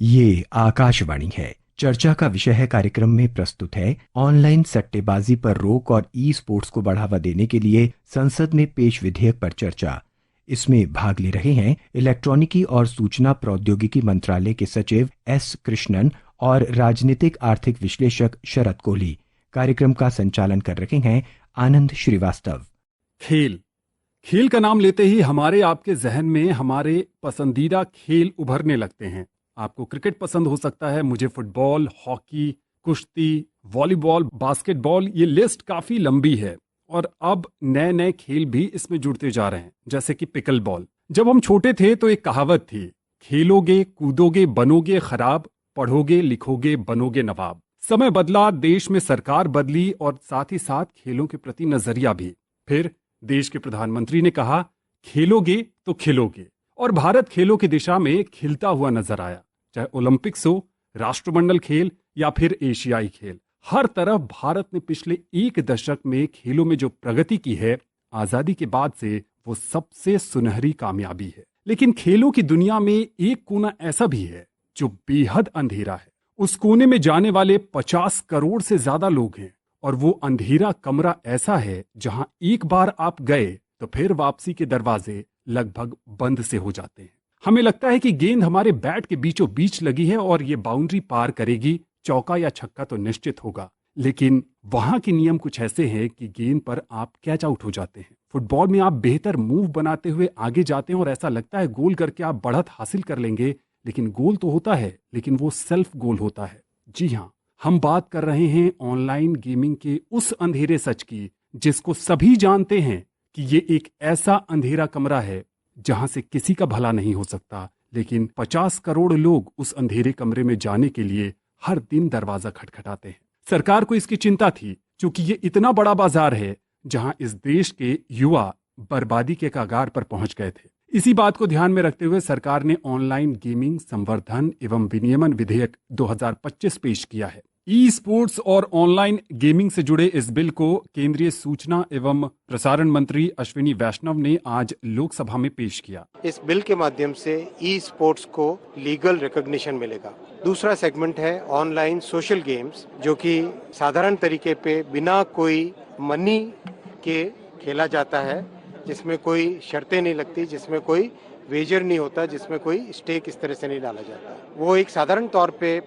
ये आकाशवाणी है। चर्चा का विषय है, कार्यक्रम में प्रस्तुत है ऑनलाइन सट्टेबाजी पर रोक और ई स्पोर्ट्स को बढ़ावा देने के लिए संसद में पेश विधेयक पर चर्चा। इसमें भाग ले रहे हैं इलेक्ट्रॉनिकी और सूचना प्रौद्योगिकी मंत्रालय के सचिव एस कृष्णन और राजनीतिक आर्थिक विश्लेषक शरद कोहली। कार्यक्रम का संचालन कर रहे हैं आनंद श्रीवास्तव। खेल खेल का नाम लेते ही हमारे आपके जहन में हमारे पसंदीदा खेल उभरने लगते हैं। आपको क्रिकेट पसंद हो सकता है, मुझे फुटबॉल, हॉकी, कुश्ती, वॉलीबॉल, बास्केटबॉल। ये लिस्ट काफी लंबी है और अब नए नए खेल भी इसमें जुड़ते जा रहे हैं, जैसे कि पिकल बॉल। जब हम छोटे थे तो एक कहावत थी, खेलोगे कूदोगे बनोगे खराब, पढ़ोगे लिखोगे बनोगे नवाब। समय बदला, देश में सरकार बदली और साथ ही साथ खेलों के प्रति नजरिया भी। फिर देश के प्रधानमंत्री ने कहा, खेलोगे तो खिलोगे, और भारत खेलों की दिशा में खिलता हुआ नजर आया। चाहे ओलंपिक्स हो, राष्ट्रमंडल खेल या फिर एशियाई खेल, हर तरफ भारत ने पिछले एक दशक में खेलों में जो प्रगति की है, आजादी के बाद से वो सबसे सुनहरी कामयाबी है। लेकिन खेलों की दुनिया में एक कोना ऐसा भी है जो बेहद अंधेरा है। उस कोने में जाने वाले 50 करोड़ से ज्यादा लोग हैं, और वो अंधेरा कमरा ऐसा है जहां एक बार आप गए तो फिर वापसी के दरवाजे लगभग बंद से हो जाते हैं। हमें लगता है कि गेंद हमारे बैट के बीचों बीच लगी है और ये बाउंड्री पार करेगी, चौका या छक्का तो निश्चित होगा। लेकिन वहां के नियम कुछ ऐसे हैं कि गेंद पर आप कैच आउट हो जाते हैं। फुटबॉल में आप बेहतर मूव बनाते हुए आगे जाते हैं और ऐसा लगता है गोल करके आप बढ़त हासिल कर लेंगे, लेकिन गोल तो होता है, लेकिन वो सेल्फ गोल होता है। जी हाँ, हम बात कर रहे हैं ऑनलाइन गेमिंग के उस अंधेरे सच की, जिसको सभी जानते हैं कि ये एक ऐसा अंधेरा कमरा है जहां से किसी का भला नहीं हो सकता। लेकिन 50 करोड़ लोग उस अंधेरे कमरे में जाने के लिए हर दिन दरवाजा खटखटाते हैं। सरकार को इसकी चिंता थी, क्योंकि ये इतना बड़ा बाजार है जहां इस देश के युवा बर्बादी के कगार पर पहुंच गए थे। इसी बात को ध्यान में रखते हुए सरकार ने ऑनलाइन गेमिंग संवर्धन एवं विनियमन विधेयक 2025 पेश किया है। ई स्पोर्ट्स और ऑनलाइन गेमिंग से जुड़े इस बिल को केंद्रीय सूचना एवं प्रसारण मंत्री अश्विनी वैष्णव ने आज लोकसभा में पेश किया। इस बिल के माध्यम से ई स्पोर्ट्स को लीगल रिकॉग्निशन मिलेगा। दूसरा सेगमेंट है ऑनलाइन सोशल गेम्स, जो कि साधारण तरीके पे बिना कोई मनी के खेला जाता है, जिसमें कोई शर्तें नहीं लगती, जिसमें कोई वेजर नहीं होता, जिसमें कोई स्टेक इस तरह से नहीं डाला जाता। वो एक साधारण तौर पे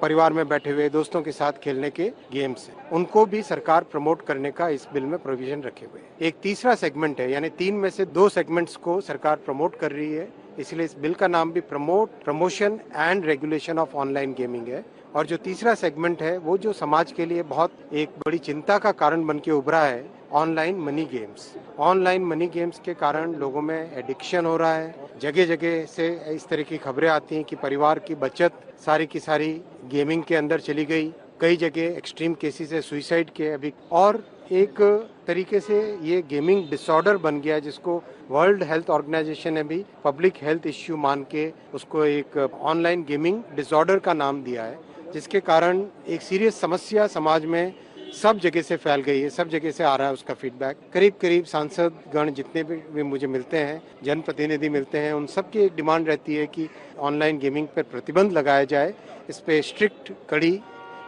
परिवार में बैठे हुए दोस्तों के साथ खेलने के गेम्स हैं, उनको भी सरकार प्रमोट करने का इस बिल में प्रोविजन रखे हुए हैं। एक तीसरा सेगमेंट है, यानी 3 में से 2 सेगमेंट्स को सरकार प्रमोट कर रही है, इसलिए इस बिल का नाम भी promotion and regulation of online gaming है। और जो तीसरा सेगमेंट है, वो जो समाज के लिए बहुत एक बड़ी चिंता का कारण बन के उभरा है, online money games. Online money games के कारण लोगों में एडिक्शन हो रहा है। जगह जगह से इस तरह की खबरें आती हैं कि परिवार की बचत सारी की सारी गेमिंग के अंदर चली गई। कई जगह एक्सट्रीम केसेस है सुसाइड के अभी, और एक तरीके से ये गेमिंग डिसऑर्डर बन गया, जिसको वर्ल्ड हेल्थ ऑर्गेनाइजेशन ने भी पब्लिक हेल्थ इश्यू मान के उसको एक ऑनलाइन गेमिंग डिसऑर्डर का नाम दिया है, जिसके कारण एक सीरियस समस्या समाज में सब जगह से फैल गई है, सब जगह से आ रहा है उसका फीडबैक। करीब करीब सांसद गण जितने भी मुझे मिलते हैं, जनप्रतिनिधि मिलते हैं, उन सब की एक डिमांड रहती है कि ऑनलाइन गेमिंग पर प्रतिबंध लगाया जाए, इस पे स्ट्रिक्ट कड़ी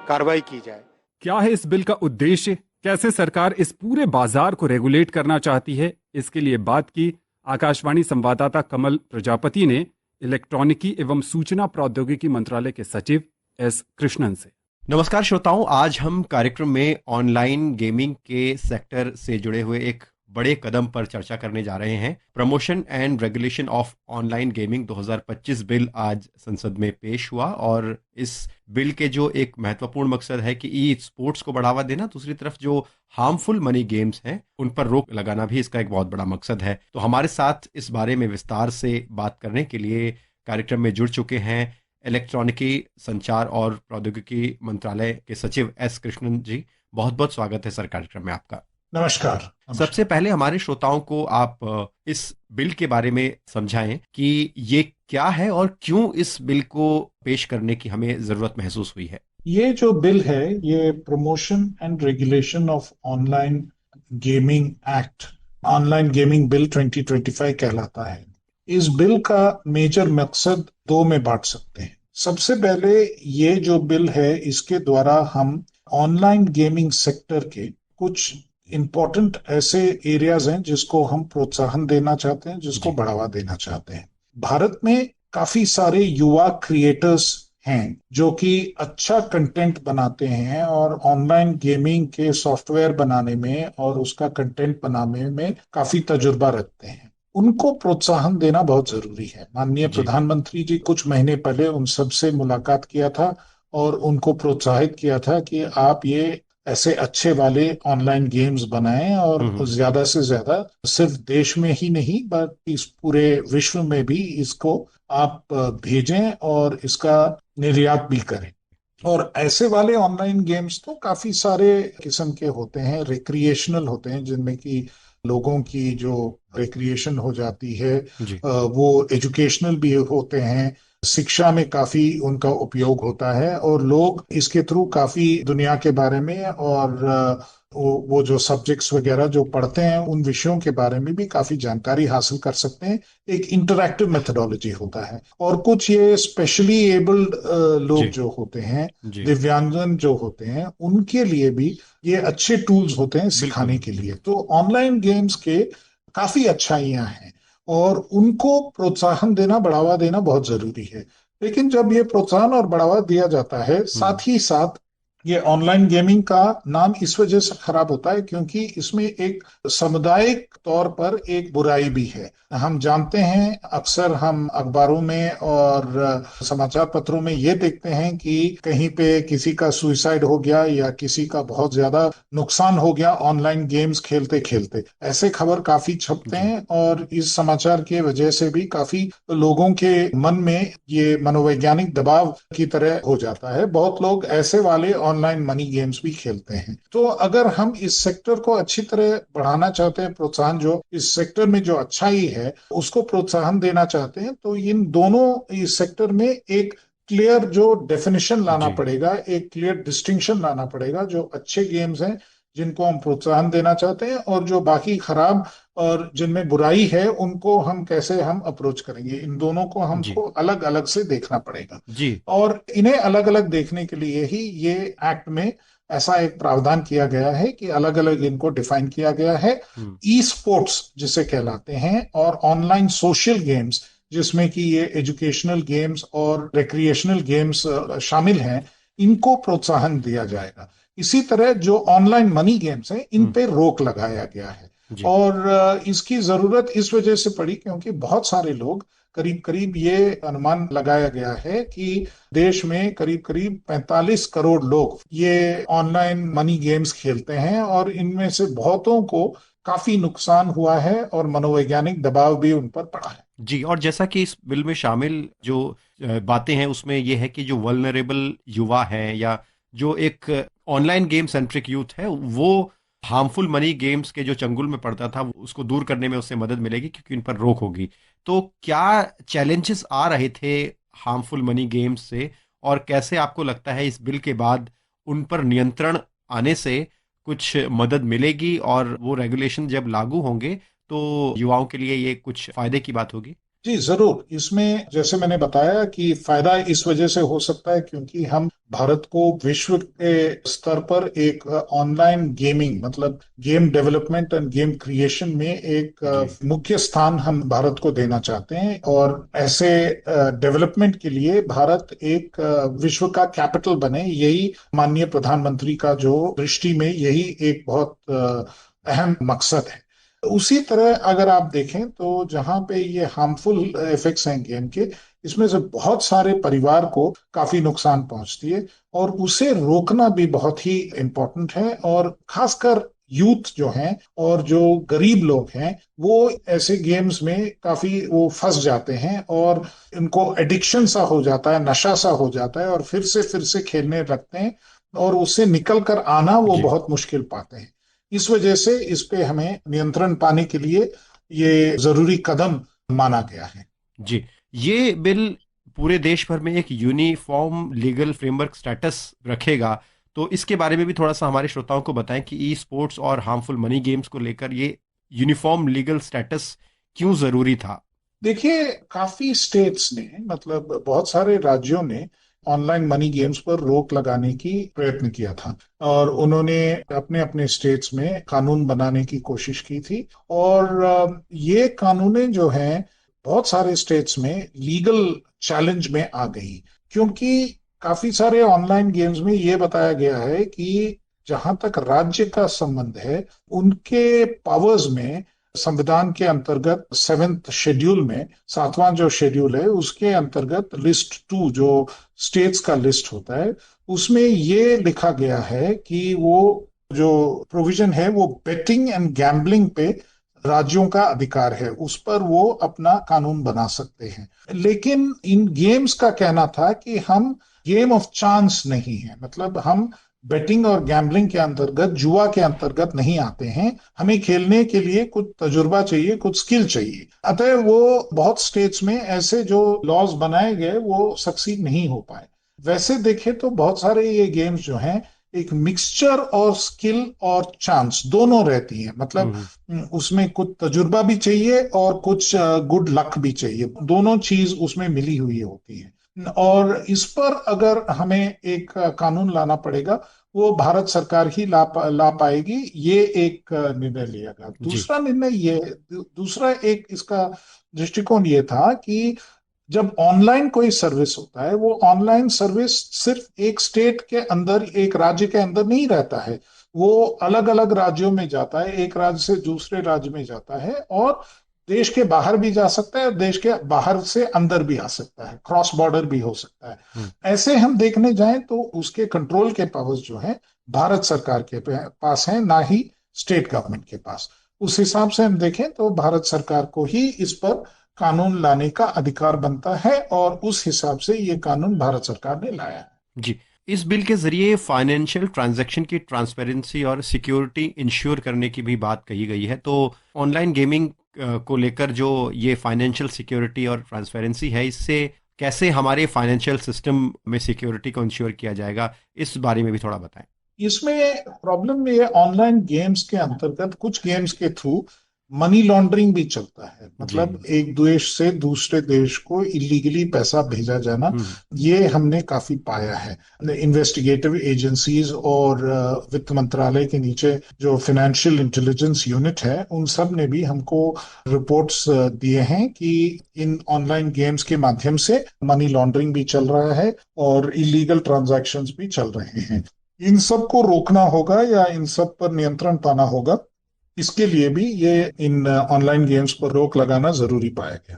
कार्रवाई की जाए। क्या है इस बिल का उद्देश्य? कैसे सरकार इस पूरे बाजार को रेगुलेट करना चाहती है? इसके लिए बात की आकाशवाणी संवाददाता कमल प्रजापति ने इलेक्ट्रॉनिकी एवं सूचना प्रौद्योगिकी मंत्रालय के सचिव एस कृष्णन से। नमस्कार श्रोताओं, आज हम कार्यक्रम में ऑनलाइन गेमिंग के सेक्टर से जुड़े हुए एक बड़े कदम पर चर्चा करने जा रहे हैं। Promotion and regulation of online gaming 2025 bill आज संसद में पेश हुआ, और इस बिल के जो एक महत्वपूर्ण मकसद है कि ई स्पोर्ट्स को बढ़ावा देना, दूसरी तरफ जो हार्मफुल मनी गेम्स हैं उन पर रोक लगाना भी इसका एक बहुत बड़ा मकसद है। तो हमारे साथ इस बारे में विस्तार से बात करने के लिए कार्यक्रम में जुड़ चुके हैं इलेक्ट्रॉनिकी, संचार और प्रौद्योगिकी मंत्रालय के सचिव एस कृष्णन जी। बहुत बहुत स्वागत है सर कार्यक्रम में आपका। नमस्कार। सबसे पहले हमारे श्रोताओं को आप इस बिल के बारे में समझाएं कि ये क्या है और क्यों इस बिल को पेश करने की हमें जरूरत महसूस हुई है। ये जो बिल है, ये promotion and regulation of online gaming act, online gaming bill 2025 कहलाता है। इस बिल का मेजर मकसद 2 में बांट सकते हैं। सबसे पहले ये जो बिल है इसके द्वारा हम ऑनलाइन गेमिंग सेक्टर के कुछ इंपॉर्टेंट ऐसे एरियाज हैं जिसको हम प्रोत्साहन देना चाहते हैं, जिसको जी बढ़ावा देना चाहते हैं। भारत में काफी सारे युवा क्रिएटर्स हैं जो कि अच्छा कंटेंट बनाते हैं और ऑनलाइन गेमिंग के सॉफ्टवेयर बनाने में और उसका कंटेंट बनाने में काफी तजुर्बा रखते हैं। उनको प्रोत्साहन देना बहुत जरूरी है। माननीय जी प्रधानमंत्री जी कुछ महीने पहले उन सबसे मुलाकात किया था और उनको प्रोत्साहित किया था कि आप ये ऐसे अच्छे वाले ऑनलाइन गेम्स बनाएं और हम्म। ज्यादा से ज्यादा सिर्फ देश में ही नहीं बल्कि इस पूरे विश्व में भी इसको आप भेजें और इसका निर्यात भी करें। और ऐसे वाले ऑनलाइन गेम्स तो काफी सारे किस्म के होते हैं, रिक्रिएशनल होते हैं, जिनमें कि लोगों की जो रिक्रिएशन हो जाती है, जी वो एजुकेशनल भी होते हैं। शिक्षा में काफी उनका उपयोग होता है और लोग इसके थ्रू काफी दुनिया के बारे में और वो जो सब्जेक्ट्स वगैरह जो पढ़ते हैं उन विषयों के बारे में भी काफी जानकारी हासिल कर सकते हैं। एक इंटरैक्टिव मेथोडोलॉजी होता है। और कुछ ये स्पेशली एबल्ड लोग जी जो होते हैं, जी दिव्यांगजन जो होते हैं, उनके लिए भी ये अच्छे टूल्स होते हैं बिल्कुल। सिखाने के लिए। तो ऑनलाइन गेम्स के काफी अच्छाइयां हैं और उनको प्रोत्साहन देना, बढ़ावा देना बहुत जरूरी है। लेकिन जब ये प्रोत्साहन और बढ़ावा दिया जाता है, हम्म। साथ ही साथ ये ऑनलाइन गेमिंग का नाम इस वजह से खराब होता है क्योंकि इसमें एक सामुदायिक तौर पर एक बुराई भी है। हम जानते हैं, अक्सर हम अखबारों में और समाचार पत्रों में ये देखते हैं कि कहीं पे किसी का सुइसाइड हो गया या किसी का बहुत ज्यादा नुकसान हो गया ऑनलाइन गेम्स खेलते खेलते। ऐसे खबर काफी छपते जी हैं और इस समाचार की वजह से भी काफी लोगों के मन में ये मनोवैज्ञानिक दबाव की तरह हो जाता है। बहुत लोग ऐसे वाले ऑनलाइन मनी गेम्स भी खेलते हैं। तो अगर हम इस सेक्टर को अच्छी तरह बढ़ाना चाहते हैं, प्रोत्साहन जो इस सेक्टर में जो अच्छाई है उसको प्रोत्साहन देना चाहते हैं, तो इन दोनों इस सेक्टर में एक क्लियर जो डेफिनेशन लाना जी पड़ेगा, एक क्लियर डिस्टिंक्शन लाना पड़ेगा। जो अच्छे गेम्स हैं जिनको हम प्रोत्साहन देना चाहते हैं और जो बाकी खराब और जिनमें बुराई है उनको हम कैसे हम अप्रोच करेंगे, इन दोनों को जी हमको अलग अलग से देखना पड़ेगा। जी और इन्हें अलग अलग देखने के लिए ही ये एक्ट में ऐसा एक प्रावधान किया गया है कि अलग अलग इनको डिफाइन किया गया है। हम्म। ई स्पोर्ट्स जिसे कहलाते हैं और ऑनलाइन सोशल गेम्स जिसमें कि ये एजुकेशनल गेम्स और रिक्रिएशनल गेम्स शामिल हैं, इनको प्रोत्साहन दिया जाएगा। इसी तरह जो ऑनलाइन मनी गेम्स हैं इन हम्म। पे रोक लगाया गया है। जी और इसकी जरूरत इस वजह से पड़ी क्योंकि बहुत सारे लोग, करीब करीब ये अनुमान लगाया गया है कि देश में करीब करीब 45 करोड़ लोग ये ऑनलाइन मनी गेम्स खेलते हैं और इनमें से बहुतों को काफी नुकसान हुआ है और मनोवैज्ञानिक दबाव भी उन पर पड़ा है। जी। और जैसा कि इस बिल में शामिल जो बातें हैं उसमें ये है कि जो वल्नरेबल युवा हैं या जो एक ऑनलाइन गेम सेंट्रिक यूथ है वो हार्मफुल मनी गेम्स के जो चंगुल में पड़ता था उसको दूर करने में उससे मदद मिलेगी क्योंकि इन पर रोक होगी। तो क्या चैलेंजेस आ रहे थे हार्मफुल मनी गेम्स से और कैसे आपको लगता है इस बिल के बाद उन पर नियंत्रण आने से कुछ मदद मिलेगी और वो रेगुलेशन जब लागू होंगे तो युवाओं के लिए ये कुछ फायदे की बात होगी? जी जरूर। इसमें जैसे मैंने बताया कि फायदा इस वजह से हो सकता है क्योंकि हम भारत को विश्व के स्तर पर एक ऑनलाइन गेमिंग मतलब game development end game creation में एक जी मुख्य स्थान हम भारत को देना चाहते हैं। और ऐसे डेवलपमेंट के लिए भारत एक विश्व का कैपिटल बने, यही माननीय प्रधानमंत्री का जो दृष्टि में यही एक बहुत अहम मकसद है। उसी तरह अगर आप देखें तो जहां पे ये हार्मफुल इफेक्ट्स हैं गेम के, इसमें से बहुत सारे परिवार को काफी नुकसान पहुंचती है और उसे रोकना भी बहुत ही इम्पोर्टेंट है। और खासकर यूथ जो हैं और जो गरीब लोग हैं वो ऐसे गेम्स में काफी वो फंस जाते हैं और इनको एडिक्शन सा हो जाता है, नशा सा हो जाता है और फिर से खेलने लगते हैं और उससे निकल कर आना वो जी बहुत मुश्किल पाते हैं। इस वजह से इस पे हमें नियंत्रण पाने के लिए ये जरूरी कदम माना गया है। जी। ये बिल पूरे देश भर में एक यूनिफॉर्म लीगल फ्रेमवर्क स्टेटस रखेगा। तो इसके बारे में भी थोड़ा सा हमारे श्रोताओं को बताएं कि ई स्पोर्ट्स और हार्मफुल मनी गेम्स को लेकर ये यूनिफॉर्म लीगल स्टेटस क्यों जरूरी था? देखिए, काफी स्टेट्स ने, मतलब बहुत सारे राज्यों ने ऑनलाइन मनी गेम्स पर रोक लगाने की प्रयत्न किया था, और उन्होंने अपने अपने स्टेट्स में कानून बनाने की कोशिश की थी। और ये कानूनें जो हैं बहुत सारे स्टेट्स में लीगल चैलेंज में आ गई, क्योंकि काफी सारे ऑनलाइन गेम्स में ये बताया गया है कि जहां तक राज्य का संबंध है, उनके पावर्स में संविधान के अंतर्गत सेवेंथ शेड्यूल में, सातवां जो शेड्यूल है उसके अंतर्गत लिस्ट टू, जो स्टेट्स का लिस्ट होता है, उसमें ये लिखा गया है कि वो जो प्रोविजन है वो बेटिंग एंड गैम्बलिंग पे राज्यों का अधिकार है, उस पर वो अपना कानून बना सकते हैं। लेकिन इन गेम्स का कहना था कि हम गेम ऑफ चांस नहीं है, मतलब हम बेटिंग और गैम्बलिंग के अंतर्गत, जुआ के अंतर्गत नहीं आते हैं। हमें खेलने के लिए कुछ तजुर्बा चाहिए, कुछ स्किल चाहिए। अतः वो बहुत स्टेट्स में ऐसे जो लॉज बनाए गए वो सक्सीड नहीं हो पाए। वैसे देखे तो बहुत सारे ये गेम्स जो हैं एक मिक्सचर और स्किल और चांस दोनों रहती हैं, मतलब हम्म। उसमें कुछ तजुर्बा भी चाहिए और कुछ गुड लक भी चाहिए, दोनों चीज उसमें मिली हुई होती है। और इस पर अगर हमें एक कानून लाना पड़ेगा, वो भारत सरकार ही ला पाएगी, ये एक निर्णय लिया गया। जी। दूसरा निर्णय ये, दूसरा एक इसका दृष्टिकोण ये था कि जब ऑनलाइन कोई सर्विस होता है, वो ऑनलाइन सर्विस सिर्फ एक स्टेट के अंदर, एक राज्य के अंदर नहीं रहता है, वो अलग अलग राज्यों में जाता है, एक राज्य से दूसरे राज्य में जाता है, और देश के बाहर भी जा सकता है और देश के बाहर से अंदर भी आ सकता है, क्रॉस बॉर्डर भी हो सकता है। हम्म। ऐसे हम देखने जाएं तो उसके कंट्रोल के पावर्स जो है भारत सरकार के पास है, ना ही स्टेट गवर्नमेंट के पास। उस हिसाब से हम देखें तो भारत सरकार को ही इस पर कानून लाने का अधिकार बनता है, और उस हिसाब से ये कानून भारत सरकार ने लाया है। जी। इस बिल के जरिए फाइनेंशियल ट्रांजैक्शन की ट्रांसपेरेंसी और सिक्योरिटी इंश्योर करने की भी बात कही गई है। तो ऑनलाइन गेमिंग को लेकर जो ये फाइनेंशियल सिक्योरिटी और ट्रांसपेरेंसी है, इससे कैसे हमारे फाइनेंशियल सिस्टम में सिक्योरिटी को इंश्योर किया जाएगा, इस बारे में भी थोड़ा बताएं। इसमें प्रॉब्लम ये, ऑनलाइन गेम्स के अंतर्गत कुछ गेम्स के थ्रू मनी लॉन्ड्रिंग भी चलता है, जी। मतलब एक देश से दूसरे देश को इलीगली पैसा भेजा जाना। हम्म। ये हमने काफी पाया है। इन्वेस्टिगेटिव एजेंसीज और वित्त मंत्रालय के नीचे जो फाइनेंशियल इंटेलिजेंस यूनिट है, उन सब ने भी हमको रिपोर्ट्स दिए हैं कि इन ऑनलाइन गेम्स के माध्यम से मनी लॉन्ड्रिंग भी चल रहा है और इलीगल ट्रांजैक्शंस भी चल रहे हैं। इन सब को रोकना होगा या इन सब पर नियंत्रण पाना होगा, इसके लिए भी ये इन ऑनलाइन गेम्स पर रोक लगाना जरूरी पाया गया।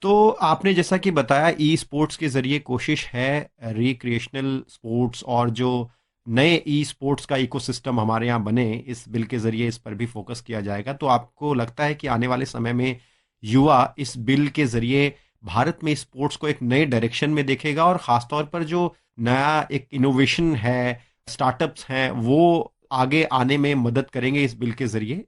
तो आपने जैसा कि बताया, ई स्पोर्ट्स के जरिए कोशिश है रिक्रिएशनल स्पोर्ट्स और जो नए ई स्पोर्ट्स का इकोसिस्टम हमारे यहाँ बने, इस बिल के जरिए इस पर भी फोकस किया जाएगा। तो आपको लगता है कि आने वाले समय में युवा इस बिल के जरिए भारत में स्पोर्ट्स को एक नए डायरेक्शन में देखेगा, और खासतौर पर जो नया एक इनोवेशन है, स्टार्टअप्स हैं, वो आगे आने में मदद करेंगे इस बिल के जरिए?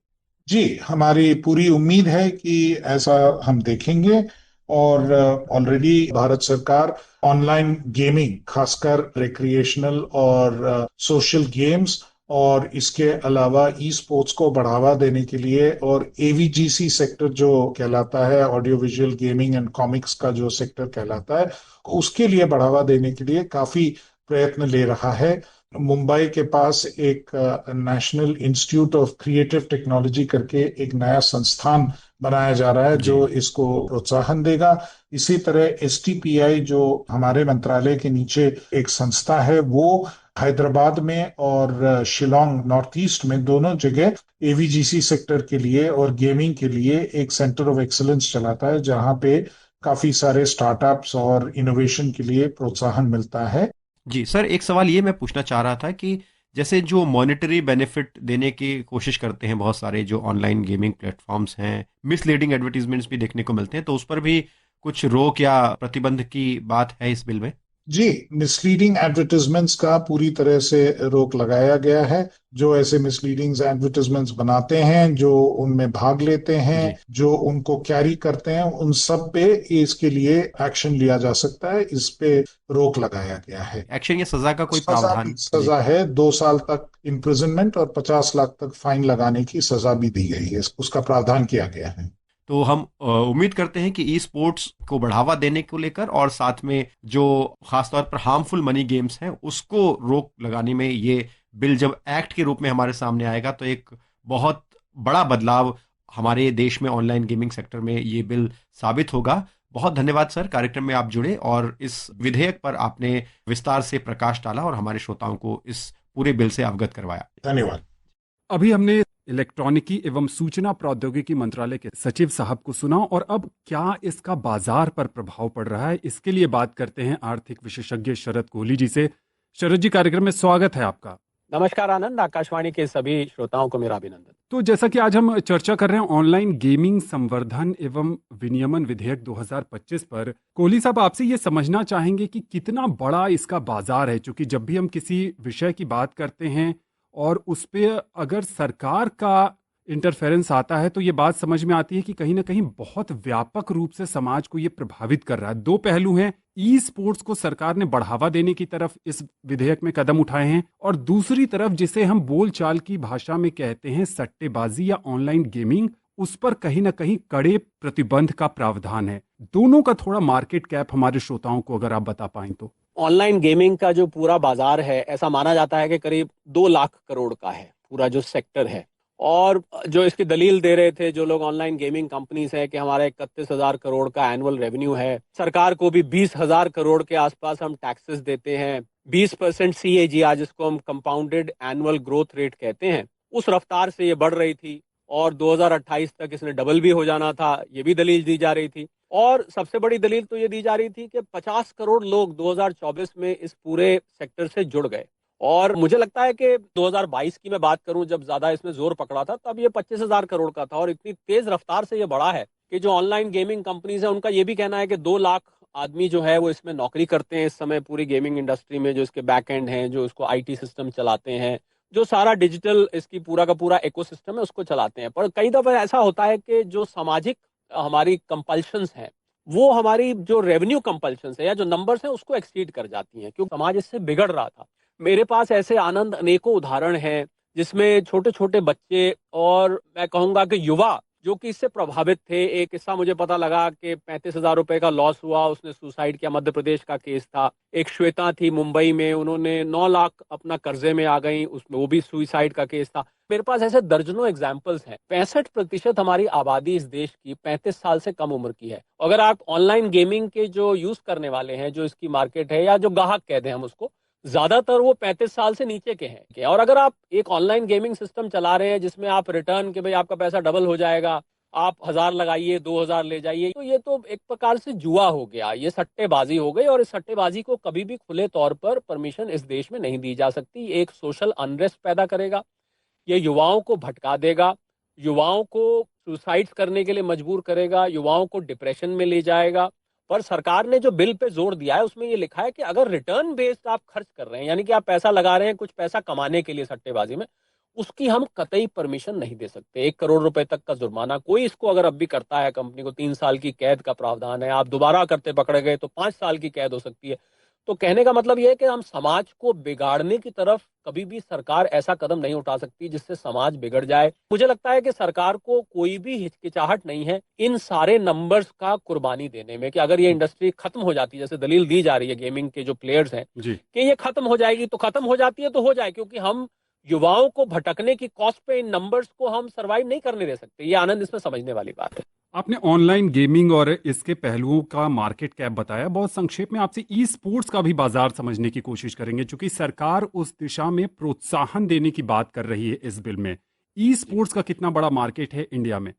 जी, हमारी पूरी उम्मीद है कि ऐसा हम देखेंगे। और ऑलरेडी भारत सरकार ऑनलाइन गेमिंग, खासकर रिक्रिएशनल और सोशल गेम्स, और इसके अलावा ई स्पोर्ट्स को बढ़ावा देने के लिए, और एवीजीसी सेक्टर जो कहलाता है, audio visual gaming and comics का जो सेक्टर कहलाता है, उसके लिए बढ़ावा देने के लिए काफी प्रयत्न ले रहा है। मुंबई के पास एक national institute of creative technology करके एक नया संस्थान बनाया जा रहा है जी। जो इसको प्रोत्साहन देगा। इसी तरह एसटीपीआई, जो हमारे मंत्रालय के नीचे एक संस्था है, वो हैदराबाद में और शिलोंग नॉर्थ ईस्ट में दोनों जगह एवीजीसी सेक्टर के लिए और गेमिंग के लिए एक सेंटर ऑफ एक्सीलेंस चलाता है, जहां पे काफी सारे स्टार्टअप्स और इनोवेशन के लिए प्रोत्साहन मिलता है। जी सर, एक सवाल ये मैं पूछना चाह रहा था कि जैसे जो मॉनेटरी बेनिफिट देने की कोशिश करते हैं बहुत सारे जो ऑनलाइन गेमिंग प्लेटफॉर्म्स हैं, मिसलीडिंग एडवर्टीजमेंट्स भी देखने को मिलते हैं, तो उस पर भी कुछ रोक या प्रतिबंध की बात है इस बिल में? जी, मिसलीडिंग एडवर्टाइजमेंट्स का पूरी तरह से रोक लगाया गया है। जो ऐसे मिसलीडिंग एडवर्टाइजमेंट्स बनाते हैं, जो उनमें भाग लेते हैं, जी। जो उनको कैरी करते हैं, उन सब पे इसके लिए एक्शन लिया जा सकता है। इस पे रोक लगाया गया है। एक्शन या सजा का कोई सजा भी, प्रावधान? जी। सजा है 2 साल तक इम्प्रिजनमेंट और 50 लाख तक फाइन लगाने की सजा भी दी गई है, उसका प्रावधान किया गया है। तो हम उम्मीद करते हैं कि ई स्पोर्ट्स को बढ़ावा देने को लेकर और साथ में जो खासतौर पर हार्मफुल मनी गेम्स हैं उसको रोक लगाने में ये बिल जब एक्ट के रूप में हमारे सामने आएगा तो एक बहुत बड़ा बदलाव हमारे देश में ऑनलाइन गेमिंग सेक्टर में ये बिल साबित होगा। बहुत धन्यवाद सर, कार्यक्रम में आप जुड़े और इस विधेयक पर आपने विस्तार से प्रकाश डाला और हमारे श्रोताओं को इस पूरे बिल से अवगत करवाया। धन्यवाद। अभी हमने इलेक्ट्रॉनिकी एवं सूचना प्रौद्योगिकी मंत्रालय के सचिव साहब को सुना और अब क्या इसका बाजार पर प्रभाव पड़ रहा है, इसके लिए बात करते हैं आर्थिक विशेषज्ञ शरद कोहली जी से। शरद जी, कार्यक्रम में स्वागत है आपका। नमस्कार आनंद, आकाशवाणी के सभी श्रोताओं को मेरा अभिनंदन। तो जैसा कि आज हम चर्चा कर रहे हैं ऑनलाइन गेमिंग संवर्धन एवं विनियमन विधेयक 2025 पर, कोहली साहब आपसे ये समझना चाहेंगे कि कितना बड़ा इसका बाजार है, क्योंकि जब भी हम किसी विषय की बात करते हैं और उस पे अगर सरकार का इंटरफेरेंस आता है तो ये बात समझ में आती है कि कहीं ना कहीं बहुत व्यापक रूप से समाज को ये प्रभावित कर रहा है। दो पहलू हैं, ई स्पोर्ट्स को सरकार ने बढ़ावा देने की तरफ इस विधेयक में कदम उठाए हैं और दूसरी तरफ जिसे हम बोलचाल की भाषा में कहते हैं सट्टेबाजी या ऑनलाइन गेमिंग, उस पर कहीं ना कहीं कड़े प्रतिबंध का प्रावधान है। दोनों का थोड़ा मार्केट कैप हमारे श्रोताओं को अगर आप बता पाएं तो। ऑनलाइन गेमिंग का जो पूरा बाजार है, ऐसा माना जाता है कि करीब 2 लाख करोड़ का है पूरा जो सेक्टर है। और जो इसकी दलील दे रहे थे जो लोग ऑनलाइन गेमिंग कंपनीज है कि हमारा 31,000 करोड़ का एनुअल रेवेन्यू है, सरकार को भी 20,000 करोड़ के आसपास हम टैक्सेस देते हैं, 20% CAGR जिसको हम कंपाउंडेड एनुअल ग्रोथ रेट कहते हैं, उस रफ्तार से ये बढ़ रही थी और 2028 तक इसने डबल भी हो जाना था, ये भी दलील दी जा रही थी। और सबसे बड़ी दलील तो ये दी जा रही थी कि 50 करोड़ लोग 2024 में इस पूरे सेक्टर से जुड़ गए। और मुझे लगता है कि 2022 की मैं बात करूं, जब ज्यादा इसमें जोर पकड़ा था, तब ये 25,000 करोड़ का था और इतनी तेज रफ्तार से ये बढ़ा है कि जो ऑनलाइन गेमिंग कंपनीज है उनका ये भी कहना है कि 2 लाख आदमी जो है वो इसमें नौकरी करते हैं इस समय पूरी गेमिंग इंडस्ट्री में, जो इसके बैक एंड हैं, जो इसको IT सिस्टम चलाते हैं, जो सारा डिजिटल इसकी पूरा का पूरा इकोसिस्टम है उसको चलाते हैं। पर कई दफा ऐसा होता है कि जो सामाजिक हमारी कंपल्शंस हैं वो हमारी जो रेवेन्यू कंपल्शंस है या जो नंबर्स हैं उसको एक्सीड कर जाती हैं, क्योंकि समाज इससे बिगड़ रहा था। मेरे पास ऐसे आनंद अनेकों उदाहरण हैं जिसमें छोटे छोटे बच्चे और मैं कहूंगा कि युवा जो कि इससे प्रभावित थे। एक किस्सा मुझे पता लगा कि 35,000 रुपए का लॉस हुआ, उसने सुसाइड किया, मध्य प्रदेश का केस था। एक श्वेता थी मुंबई में, उन्होंने 9 लाख अपना कर्जे में आ गई, उसमें वो भी सुसाइड का केस था। मेरे पास ऐसे दर्जनों एग्जाम्पल्स हैं। 65% हमारी आबादी इस देश की 35 साल से कम उम्र की है। अगर आप ऑनलाइन गेमिंग के जो यूज करने वाले हैं, जो इसकी मार्केट है या जो ग्राहक कहते हैं हम उसको, ज्यादातर वो 35 साल से नीचे के हैं। और अगर आप एक ऑनलाइन गेमिंग सिस्टम चला रहे हैं जिसमें आप रिटर्न के भाई आपका पैसा डबल हो जाएगा, आप 1,000 लगाइए 2,000 ले जाइए, तो ये तो एक प्रकार से जुआ हो गया, ये सट्टेबाजी हो गई। और इस सट्टेबाजी को कभी भी खुले तौर पर परमिशन इस देश में नहीं दी जा सकती। एक सोशल अनरेस्ट पैदा करेगा, ये युवाओं को भटका देगा, युवाओं को सुसाइड करने के लिए मजबूर करेगा, युवाओं को डिप्रेशन में ले जाएगा। पर सरकार ने जो बिल पे जोर दिया है उसमें ये लिखा है कि अगर रिटर्न बेस्ड आप खर्च कर रहे हैं, यानी कि आप पैसा लगा रहे हैं कुछ पैसा कमाने के लिए सट्टेबाजी में, उसकी हम कतई परमिशन नहीं दे सकते। 1 करोड़ रुपए तक का जुर्माना, कोई इसको अगर अब भी करता है कंपनी को 3 साल की कैद का प्रावधान है। आप दोबारा करते पकड़े गए तो 5 साल की कैद हो सकती है। तो कहने का मतलब यह है कि हम समाज को बिगाड़ने की तरफ कभी भी सरकार ऐसा कदम नहीं उठा सकती जिससे समाज बिगड़ जाए। मुझे लगता है कि सरकार को कोई भी हिचकिचाहट नहीं है इन सारे नंबर्स का कुर्बानी देने में, कि अगर ये इंडस्ट्री खत्म हो जाती है, जैसे दलील दी जा रही है गेमिंग के जो प्लेयर्स हैं कि ये खत्म हो जाएगी, तो खत्म हो जाती है तो हो जाए, क्योंकि हम युवाओं को भटकने की कॉस्ट पे इन नंबर्स को हम सरवाइव नहीं करने दे सकते। ये आनंद इसमें समझने वाली बात है। आपने ऑनलाइन गेमिंग और इसके पहलुओं का मार्केट कैप बताया। बहुत संक्षेप में आपसे ई स्पोर्ट्स का भी बाजार समझने की कोशिश करेंगे, क्योंकि सरकार उस दिशा में प्रोत्साहन देने की बात कर रही है इस बिल में। ई स्पोर्ट्स का कितना बड़ा मार्केट है इंडिया में?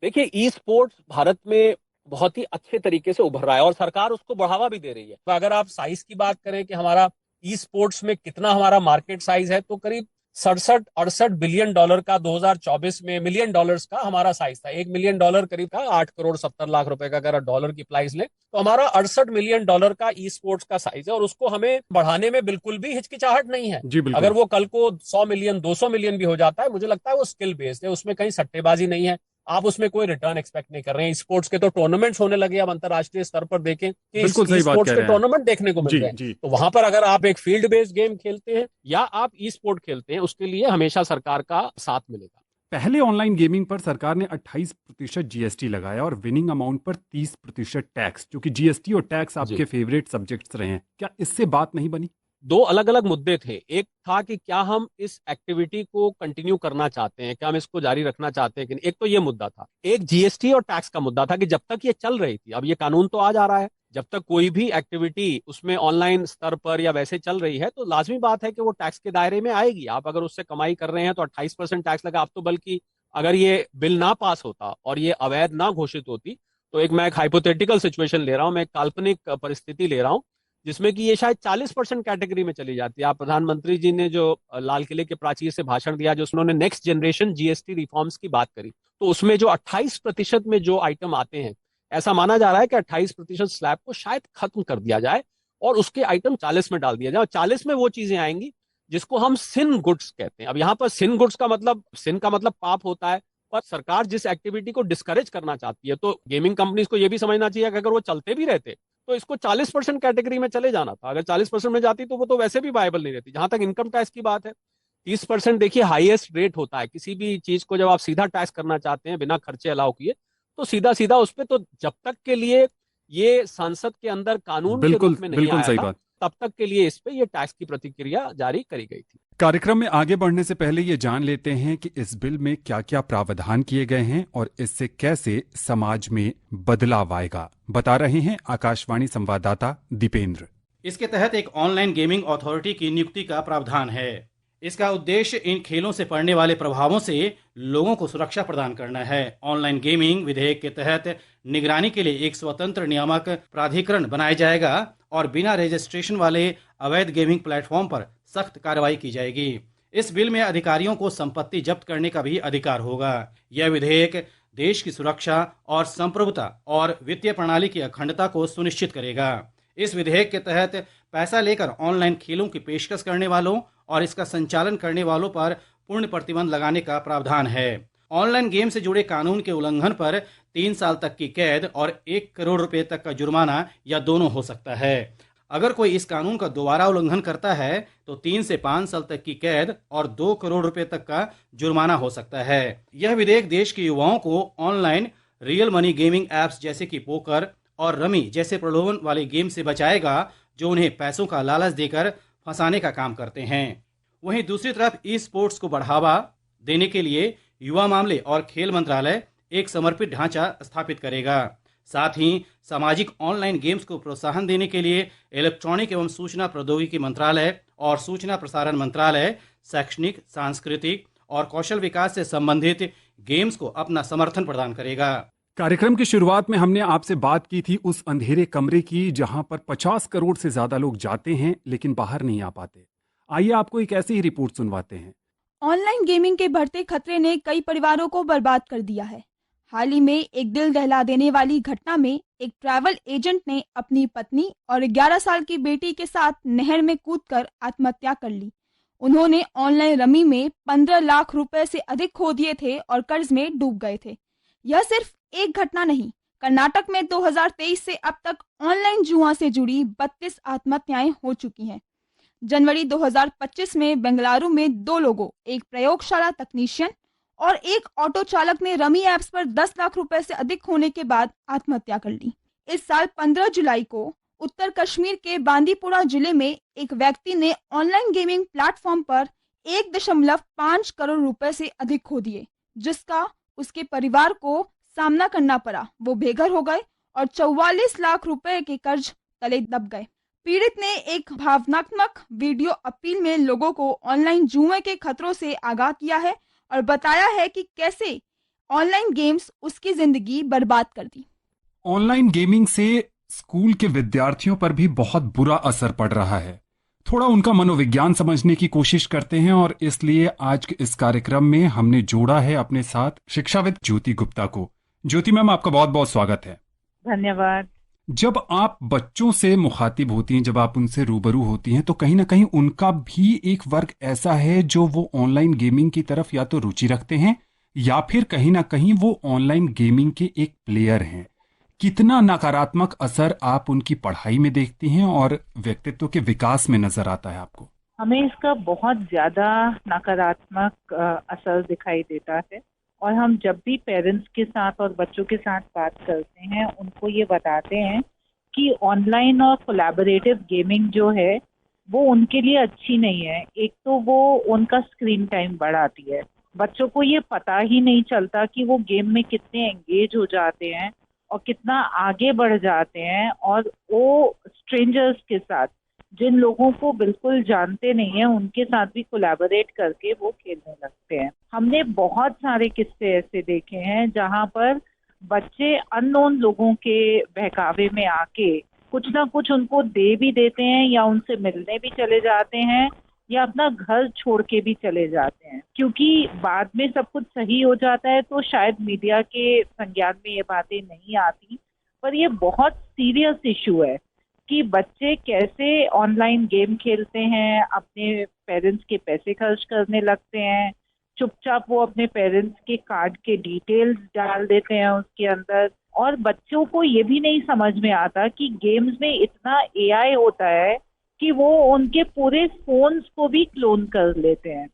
देखिए, ई स्पोर्ट्स भारत में बहुत ही अच्छे तरीके से उभर रहा है और सरकार उसको बढ़ावा भी दे रही है। अगर आप साइज की बात करें कि हमारा ई स्पोर्ट्स में कितना हमारा मार्केट साइज है, तो करीब 67-68 बिलियन डॉलर का 2024 में मिलियन डॉलर्स का हमारा साइज था। $1 मिलियन करीब का 8 करोड़ 70 लाख रुपए का अगर डॉलर की प्राइस ले तो हमारा 68 मिलियन डॉलर का ई स्पोर्ट्स का साइज है। और उसको हमें बढ़ाने में बिल्कुल भी हिचकिचाहट नहीं है। अगर वो कल को 100 मिलियन 200 मिलियन भी हो जाता है, मुझे लगता है वो स्किल बेस्ड है, उसमें कहीं सट्टेबाजी नहीं है, आप उसमें कोई रिटर्न एक्सपेक्ट नहीं कर रहे हैं। स्पोर्ट्स के तो टूर्नामेंट्स होने लगे, अब अंतरराष्ट्रीय स्तर पर देखें कि स्पोर्ट्स के टूर्नामेंट देखने को मिल रहे हैं। तो वहां पर अगर आप एक फील्ड बेस्ड गेम खेलते हैं या आप ई स्पोर्ट खेलते हैं, उसके लिए हमेशा सरकार का साथ मिलेगा। पहले ऑनलाइन गेमिंग पर सरकार ने 28% जीएसटी लगाया और विनिंग अमाउंट पर 30% टैक्स, जो कि जीएसटी और टैक्स आपके फेवरेट सब्जेक्ट्स रहे हैं। क्या इससे बात नहीं बनी? दो अलग अलग मुद्दे थे। एक था कि क्या हम इस एक्टिविटी को कंटिन्यू करना चाहते हैं, क्या हम इसको जारी रखना चाहते हैं कि नहीं। एक तो ये मुद्दा था। एक जीएसटी और टैक्स का मुद्दा था कि जब तक ये चल रही थी, अब ये कानून तो आ जा रहा है, जब तक कोई भी एक्टिविटी उसमें ऑनलाइन स्तर पर या वैसे चल रही है तो लाजमी बात है कि वो टैक्स के दायरे में आएगी। आप अगर उससे कमाई कर रहे हैं तो 28% टैक्स लगा। अब तो बल्कि अगर ये बिल ना पास होता और ये अवैध ना घोषित होती तो मैं एक हाइपोथेटिकल सिचुएशन ले रहा हूं, मैं एक काल्पनिक परिस्थिति ले रहा हूं जिसमें कि ये शायद 40% कैटेगरी में चली जाती है। आप प्रधानमंत्री जी ने जो लाल किले के प्राचीर से भाषण दिया, जो उन्होंने नेक्स्ट जनरेशन जीएसटी रिफॉर्म्स की बात करी, तो उसमें जो 28% में जो आइटम आते हैं, ऐसा माना जा रहा है कि 28% स्लैब को शायद खत्म कर दिया जाए और उसके आइटम 40 में डाल दिया जाए। और 40 में वो चीजें आएंगी जिसको हम सिन गुड्स कहते हैं। अब यहाँ पर सिन गुड्स का मतलब, सिन का मतलब पाप होता है, पर सरकार जिस एक्टिविटी को डिस्करेज करना चाहती है, तो गेमिंग कंपनीज को यह भी समझना चाहिए कि अगर वो चलते भी रहते तो इसको 40% कैटेगरी में चले जाना था। अगर 40% में जाती तो वो तो वैसे भी वायबल नहीं रहती। जहां तक इनकम टैक्स की बात है, 30% देखिए हाईएस्ट रेट होता है किसी भी चीज को। जब आप सीधा टैक्स करना चाहते हैं बिना खर्चे अलाउ किए, तो सीधा सीधा उस पर, तो जब तक के लिए ये संसद के अंदर कानून के रूप में नहीं आया था, तब तक के लिए इस पे ये टैक्स की प्रतिक्रिया जारी करी गई थी। कार्यक्रम में आगे बढ़ने से पहले ये जान लेते हैं कि इस बिल में क्या क्या प्रावधान किए गए हैं और इससे कैसे समाज में बदलाव आएगा। बता रहे हैं आकाशवाणी संवाददाता दीपेंद्र। इसके तहत एक ऑनलाइन गेमिंग अथॉरिटी की नियुक्ति का प्रावधान है। इसका उद्देश्य इन खेलों से पड़ने वाले प्रभावों से लोगों को सुरक्षा प्रदान करना है। ऑनलाइन गेमिंग विधेयक के तहत निगरानी के लिए एक स्वतंत्र नियामक प्राधिकरण बनाया जाएगा और बिना रजिस्ट्रेशन वाले अवैध गेमिंग प्लेटफॉर्म पर सख्त कार्रवाई की जाएगी। इस बिल में अधिकारियों को संपत्ति जब्त करने का भी अधिकार होगा। यह विधेयक देश की सुरक्षा और संप्रभुता और वित्तीय प्रणाली की अखंडता को सुनिश्चित करेगा। इस विधेयक के तहत पैसा लेकर ऑनलाइन खेलों की पेशकश करने वालों और इसका संचालन करने वालों पर पूर्ण प्रतिबंध लगाने का प्रावधान है। ऑनलाइन गेम से जुड़े कानून के उल्लंघन पर 3 साल तक की कैद और 1 करोड़ रुपए तक का जुर्माना या दोनों हो सकता है। अगर कोई इस कानून का दोबारा उल्लंघन करता है तो 3 से 5 साल तक की कैद और 2 करोड़ रुपए तक का जुर्माना हो सकता है। यह विधेयक देश के युवाओं को online real money gaming apps जैसे कि पोकर और रमी जैसे प्रलोभन वाले गेम से बचाएगा, जो उन्हें पैसों का लालच देकर फंसाने का काम करते हैं। वहीं दूसरी तरफ ई स्पोर्ट्स को बढ़ावा देने के लिए युवा मामले और खेल मंत्रालय एक समर्पित ढांचा स्थापित करेगा। साथ ही सामाजिक ऑनलाइन गेम्स को प्रोत्साहन देने के लिए इलेक्ट्रॉनिक एवं सूचना प्रौद्योगिकी मंत्रालय और सूचना प्रसारण मंत्रालय शैक्षणिक, सांस्कृतिक और कौशल विकास से संबंधित गेम्स को अपना समर्थन प्रदान करेगा। कार्यक्रम की शुरुआत में हमने आपसे बात की थी उस अंधेरे कमरे की जहां पर 50 करोड़ से ज्यादा लोग जाते हैं लेकिन बाहर नहीं आ पाते। आइए आपको एक ऐसी ही रिपोर्ट सुनवाते हैं। ऑनलाइन गेमिंग के बढ़ते खतरे ने कई परिवारों को बर्बाद कर दिया है। हाल ही में एक दिल दहला देने वाली घटना में एक ट्रैवल एजेंट ने अपनी पत्नी और 11 साल की बेटी के साथ नहर में कूदकर आत्महत्या कर ली। उन्होंने ऑनलाइन रमी में 15 लाख रुपए से अधिक खो दिए थे और कर्ज में डूब गए थे। यह सिर्फ एक घटना नहीं, कर्नाटक में 2023 से अब तक ऑनलाइन जुआ से जुड़ी 32 आत्महत्याएं हो चुकी हैं। जनवरी 2025 में बेंगलुरु में 2 लोगों, एक प्रयोगशाला तकनीशियन और एक ऑटो चालक ने रमी ऐप्स पर 10 लाख रुपए से अधिक खोने के बाद आत्महत्या कर ली। इस साल 15 जुलाई को उत्तर कश्मीर के बांदीपुरा जिले में एक व्यक्ति ने ऑनलाइन गेमिंग प्लेटफॉर्म पर 1.5 करोड़ रुपए से अधिक खो दिए, जिसका उसके परिवार को सामना करना पड़ा। वो बेघर हो गए और 44 लाख रुपए के कर्ज तले दब गए। पीड़ित ने एक भावनात्मक वीडियो अपील में लोगों को ऑनलाइन जुए के खतरों से आगाह किया है और बताया है कि कैसे ऑनलाइन गेम्स उसकी जिंदगी बर्बाद कर दी। ऑनलाइन गेमिंग से स्कूल के विद्यार्थियों पर भी बहुत बुरा असर पड़ रहा है। थोड़ा उनका मनोविज्ञान समझने की कोशिश करते हैं और इसलिए आज के इस कार्यक्रम में हमने जोड़ा है अपने साथ शिक्षाविद ज्योति गुप्ता को। ज्योति मैम, आपका बहुत बहुत स्वागत है। धन्यवाद। जब आप बच्चों से मुखातिब होती हैं, जब आप उनसे रूबरू होती हैं, तो कहीं ना कहीं उनका भी एक वर्ग ऐसा है जो वो ऑनलाइन गेमिंग की तरफ या तो रुचि रखते हैं या फिर कहीं ना कहीं वो ऑनलाइन गेमिंग के एक प्लेयर हैं। कितना नकारात्मक असर आप उनकी पढ़ाई में देखती हैं और व्यक्तित्व के विकास में नजर आता है आपको? हमें इसका बहुत ज़्यादा नकारात्मक असर दिखाई देता है। और हम जब भी पेरेंट्स के साथ और बच्चों के साथ बात करते हैं, उनको ये बताते हैं कि ऑनलाइन और कोलैबोरेटिव गेमिंग जो है वो उनके लिए अच्छी नहीं है। एक तो वो उनका स्क्रीन टाइम बढ़ाती है, बच्चों को ये पता ही नहीं चलता कि वो गेम में कितने एंगेज हो जाते हैं और कितना आगे बढ़ जाते हैं, और वो स्ट्रेंजर्स के साथ, जिन लोगों को बिल्कुल जानते नहीं है, उनके साथ भी कोलैबोरेट करके वो खेलने लगते हैं। हमने बहुत सारे किस्से ऐसे देखे हैं जहां पर बच्चे अननोन लोगों के बहकावे में आके कुछ ना कुछ उनको दे भी देते हैं, या उनसे मिलने भी चले जाते हैं, या अपना घर छोड़ के भी चले जाते हैं। क्योंकि बाद में सब कुछ सही हो जाता है तो शायद मीडिया के संज्ञान में ये बातें नहीं आती, पर ये बहुत सीरियस इशू है कि बच्चे कैसे ऑनलाइन गेम खेलते हैं, अपने पेरेंट्स के पैसे खर्च करने लगते हैं, चुपचाप वो अपने पेरेंट्स के कार्ड के डिटेल्स डाल देते हैं उसके अंदर। और बच्चों को ये भी नहीं समझ में आता कि गेम्स में इतना एआई होता है कि वो उनके पूरे फोन्स को भी क्लोन कर लेते हैं।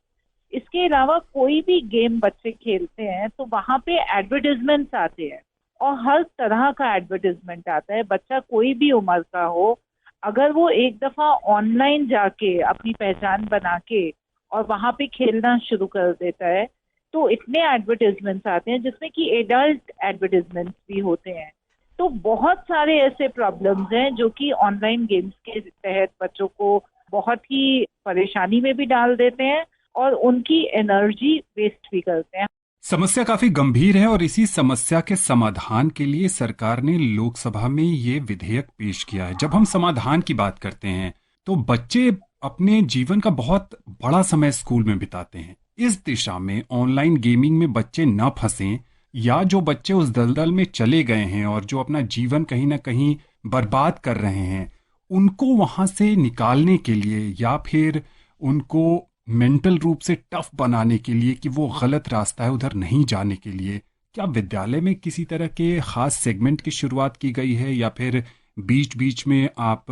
इसके अलावा कोई भी गेम बच्चे खेलते हैं तो वहाँ पे एडवर्टाइजमेंट्स आते हैं, और हर तरह का एडवर्टाइजमेंट आता है। बच्चा कोई भी उम्र का हो, अगर वो एक दफा ऑनलाइन जाके अपनी पहचान बना के और वहाँ पे खेलना शुरू कर देता है, तो इतने एडवर्टाइजमेंट्स आते हैं जिसमें कि एडल्ट एडवर्टाइजमेंट्स भी होते हैं। तो बहुत सारे ऐसे प्रॉब्लम्स हैं जो कि ऑनलाइन गेम्स के तहत बच्चों को बहुत ही परेशानी में भी डाल देते हैं और उनकी एनर्जी वेस्ट भी करते हैं। समस्या काफी गंभीर है और इसी समस्या के समाधान के लिए सरकार ने लोकसभा में ये विधेयक पेश किया है। जब हम समाधान की बात करते हैं तो बच्चे अपने जीवन का बहुत बड़ा समय स्कूल में बिताते हैं। इस दिशा में ऑनलाइन गेमिंग में बच्चे न फंसें, या जो बच्चे उस दलदल में चले गए हैं और जो अपना जीवन कहीं ना कहीं बर्बाद कर रहे हैं, उनको वहां से निकालने के लिए या फिर उनको मेंटल रूप से टफ बनाने के लिए कि वो गलत रास्ता है उधर नहीं जाने के लिए, क्या विद्यालय में किसी तरह के खास सेगमेंट की शुरुआत की गई है, या फिर बीच बीच में आप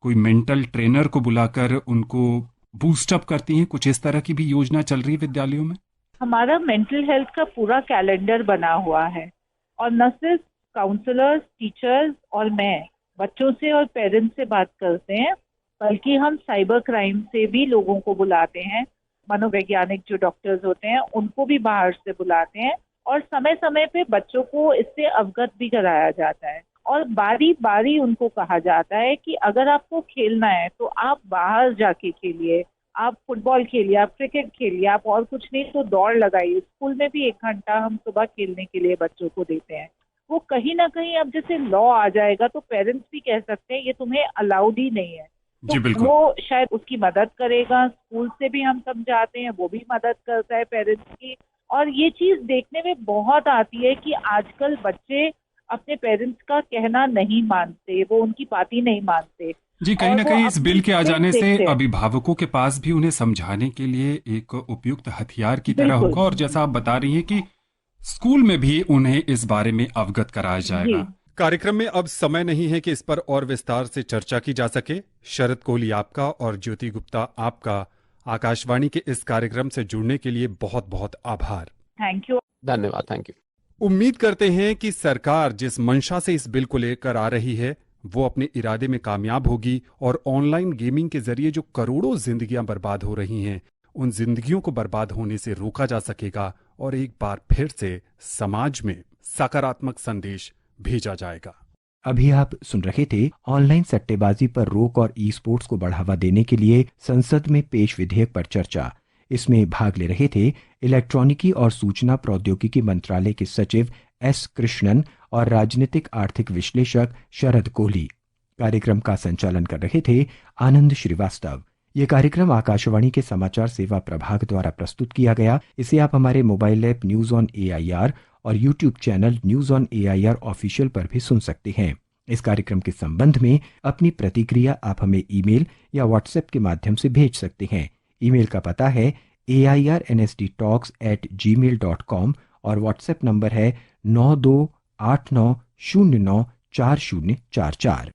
कोई मेंटल ट्रेनर को बुलाकर उनको बूस्टअप करती हैं? कुछ इस तरह की भी योजना चल रही है विद्यालयों में? हमारा मेंटल हेल्थ का पूरा कैलेंडर बना हुआ है, और न सिर्फ काउंसलर्स, टीचर्स और मैं बच्चों से और पेरेंट्स से बात करते हैं, बल्कि हम साइबर क्राइम से भी लोगों को बुलाते हैं। मनोवैज्ञानिक जो डॉक्टर्स होते हैं उनको भी बाहर से बुलाते हैं, और समय समय पे बच्चों को इससे अवगत भी कराया जाता है, और बारी बारी उनको कहा जाता है कि अगर आपको खेलना है तो आप बाहर जाके खेलिए, आप फुटबॉल खेलिए, आप क्रिकेट खेलिए, आप और कुछ नहीं तो दौड़ लगाइए। स्कूल में भी 1 घंटा हम सुबह खेलने के लिए बच्चों को देते हैं। वो कहीं ना कहीं अब जैसे लॉ आ जाएगा तो पेरेंट्स भी कह सकते हैं ये तुम्हें अलाउड ही नहीं है, तो वो शायद उसकी मदद करेगा। स्कूल से भी हम समझाते हैं, वो भी मदद करता है पेरेंट्स की। और ये चीज देखने में बहुत आती है कि आजकल बच्चे अपने पेरेंट्स का कहना नहीं मानते, वो उनकी बात ही नहीं मानते जी। कहीं ना कहीं इस बिल के आ जाने से अभिभावकों के पास भी उन्हें समझाने के लिए एक उपयुक्त हथियार की तरह होगा, और जैसा आप बता रही हैं कि स्कूल में भी उन्हें इस बारे में अवगत कराया जाएगा। कार्यक्रम में अब समय नहीं है कि इस पर और विस्तार से चर्चा की जा सके। शरद कोहली आपका और ज्योति गुप्ता आपका आकाशवाणी के इस कार्यक्रम से जुड़ने के लिए बहुत बहुत आभार। Thank you. धन्यवाद। Thank you. उम्मीद करते हैं कि सरकार जिस मंशा से इस बिल को लेकर आ रही है वो अपने इरादे में कामयाब होगी, और ऑनलाइन गेमिंग के जरिए जो करोड़ों जिंदगियां बर्बाद हो रही हैं उन जिंदगियों को बर्बाद होने से रोका जा सकेगा, और एक बार फिर से समाज में सकारात्मक संदेश भेजा जाएगा। अभी आप सुन रहे थे ऑनलाइन सट्टेबाजी पर रोक और ई स्पोर्ट्स को बढ़ावा देने के लिए संसद में पेश विधेयक पर चर्चा। इसमें भाग ले रहे थे इलेक्ट्रॉनिकी और सूचना प्रौद्योगिकी मंत्रालय के सचिव एस कृष्णन और राजनीतिक आर्थिक विश्लेषक शरद कोहली। कार्यक्रम का संचालन कर रहे थे आनंद श्रीवास्तव। ये कार्यक्रम आकाशवाणी के समाचार सेवा प्रभाग द्वारा प्रस्तुत किया गया। इसे आप हमारे mobile app news on AIR और YouTube channel news on AIR official पर भी सुन सकते हैं। इस कार्यक्रम के संबंध में अपनी प्रतिक्रिया आप हमें ईमेल या व्हाट्सएप के माध्यम से भेज सकते हैं। ईमेल का पता है airnsttalks@gmail.com और व्हाट्सएप नंबर है 9289094044।